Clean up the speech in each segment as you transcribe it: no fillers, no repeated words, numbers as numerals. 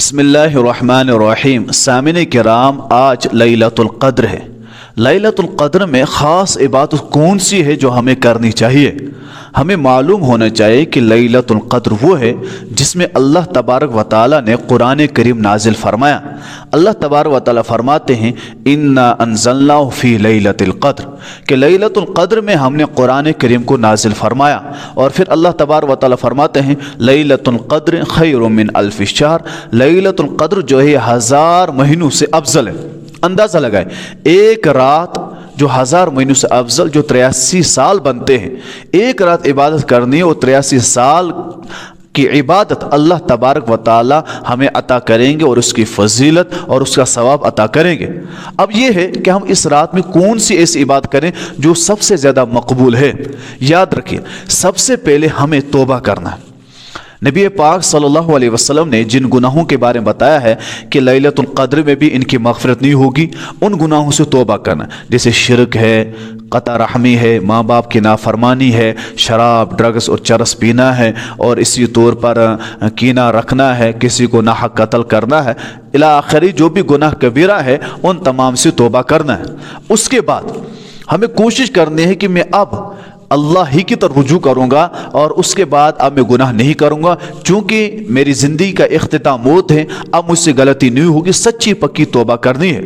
بسم اللہ الرحمن الرحیم۔ سامعین کرام، آج لیلۃ القدر ہے۔ لیلۃ القدر میں خاص عبادت کون سی ہے جو ہمیں کرنی چاہیے؟ ہمیں معلوم ہونا چاہیے کہ لیلۃ القدر وہ ہے جس میں اللہ تبارک و تعالیٰ نے قرآن کریم نازل فرمایا۔ اللہ تبارک و تعالیٰ فرماتے ہیں انا انزلناہ فی لیلۃ القدر، کہ لیلۃ القدر میں ہم نے قرآن کریم کو نازل فرمایا۔ اور پھر اللہ تبارک و تعالیٰ فرماتے ہیں لیلۃ القدر خیر من الف شہر، لیلۃ القدر جو ہے 1000 مہینوں سے افضل ہے۔ اندازہ لگائے، ایک رات جو 1000 مہینوں سے افضل، جو 83 سال بنتے ہیں، ایک رات عبادت کرنی ہے، وہ 83 سال کی عبادت اللہ تبارک و تعالی ہمیں عطا کریں گے، اور اس کی فضیلت اور اس کا ثواب عطا کریں گے۔ اب یہ ہے کہ ہم اس رات میں کون سی ایسی عبادت کریں جو سب سے زیادہ مقبول ہے۔ یاد رکھیے، سب سے پہلے ہمیں توبہ کرنا ہے۔ نبی پاک صلی اللہ علیہ وسلم نے جن گناہوں کے بارے میں بتایا ہے کہ لیلۃ القدر میں بھی ان کی مغفرت نہیں ہوگی، ان گناہوں سے توبہ کرنا، جیسے شرک ہے، قطع رحمی ہے، ماں باپ کی نافرمانی ہے، شراب، ڈرگس اور چرس پینا ہے، اور اسی طور پر کینہ رکھنا ہے، کسی کو ناحق قتل کرنا ہے، الی آخری جو بھی گناہ کبیرہ ہے ان تمام سے توبہ کرنا ہے۔ اس کے بعد ہمیں کوشش کرنی ہے کہ میں اب اللہ ہی کی طرف رجوع کروں گا، اور اس کے بعد اب میں گناہ نہیں کروں گا، چونکہ میری زندگی کا اختتام موت ہے، اب مجھ سے غلطی نہیں ہوگی، سچی پکی توبہ کرنی ہے۔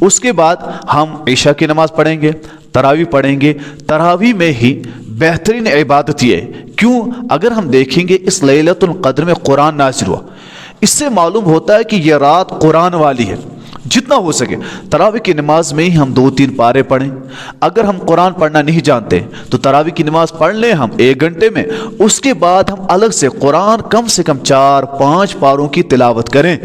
اس کے بعد ہم عشاء کی نماز پڑھیں گے، تراویح پڑھیں گے۔ تراویح میں ہی بہترین عبادت یہ ہے، کیوں؟ اگر ہم دیکھیں گے اس لیلۃ القدر میں قرآن نازل ہوا، اس سے معلوم ہوتا ہے کہ یہ رات قرآن والی ہے۔ جتنا ہو سکے تراویح کی نماز میں ہی ہم 2-3 پارے پڑھیں۔ اگر ہم قرآن پڑھنا نہیں جانتے تو تراویح کی نماز پڑھ لیں ہم 1 گھنٹے میں، اس کے بعد ہم الگ سے قرآن کم سے کم 4-5 پاروں کی تلاوت کریں۔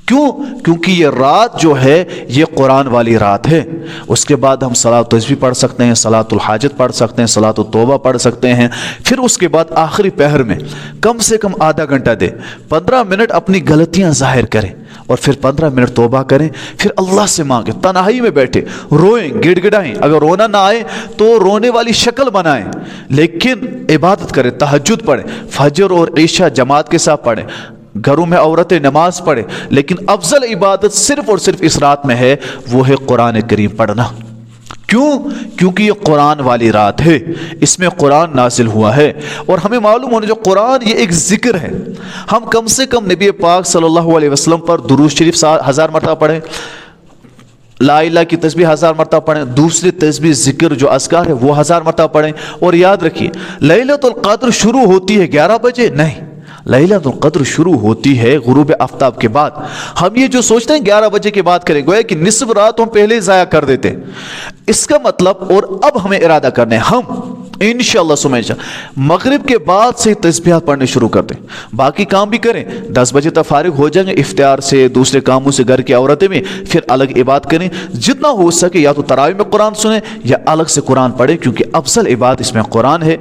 کیوں؟ کیونکہ یہ رات جو ہے یہ قرآن والی رات ہے۔ اس کے بعد ہم صلاۃ التسبیح پڑھ سکتے ہیں، صلاۃ الحاجت پڑھ سکتے ہیں، صلاۃ التوبہ پڑھ سکتے ہیں۔ پھر اس کے بعد آخری پہر میں کم سے کم آدھا گھنٹہ دیں، 15 منٹ اپنی غلطیاں ظاہر کریں، اور پھر 15 منٹ توبہ کریں، پھر اللہ سے مانگیں، تنہائی میں بیٹھے روئیں، گڑ گڑائیں۔ اگر رونا نہ آئے تو رونے والی شکل بنائیں، لیکن عبادت کریں، تہجد پڑھیں، فجر اور عشاء جماعت کے ساتھ پڑھیں۔ گھروں میں عورتیں نماز پڑھیں، لیکن افضل عبادت صرف اور صرف اس رات میں ہے، وہ ہے قرآن کریم پڑھنا۔ کیوں؟ کیونکہ یہ قرآن والی رات ہے، اس میں قرآن نازل ہوا ہے، اور ہمیں معلوم ہونا جو قرآن یہ ایک ذکر ہے۔ ہم کم سے کم نبی پاک صلی اللہ علیہ وسلم پر درود شریف 1000 مرتبہ پڑھیں، لا الہ کی تسبیح 1000 مرتبہ پڑھیں، دوسری تسبیح ذکر جو اذکار ہے وہ 1000 مرتبہ پڑھیں۔ اور یاد رکھیے، لیلۃ القدر شروع ہوتی ہے 11 بجے نہیں، لیلۃ القدر شروع ہوتی ہے غروب آفتاب کے بعد۔ ہم یہ جو سوچتے ہیں 11 بجے کے بعد کریں، گویا کہ نصف رات ہم پہلے ضائع کر دیتے ہیں۔ اس کا مطلب، اور اب ہمیں ارادہ کرنا ہے، ہم انشاءاللہ سمیشہ مغرب کے بعد سے تسبیحات پڑھنے شروع کر دیں۔ باقی کام بھی کریں، 10 بجے تک فارغ ہو جائیں گے افطار سے، دوسرے کاموں سے، گھر کی عورتیں میں، پھر الگ عبادت کریں۔ جتنا ہو سکے یا تو تراویح میں قرآن سنیں یا الگ سے قرآن پڑھیں، کیونکہ افضل عبادت اس میں قرآن ہے۔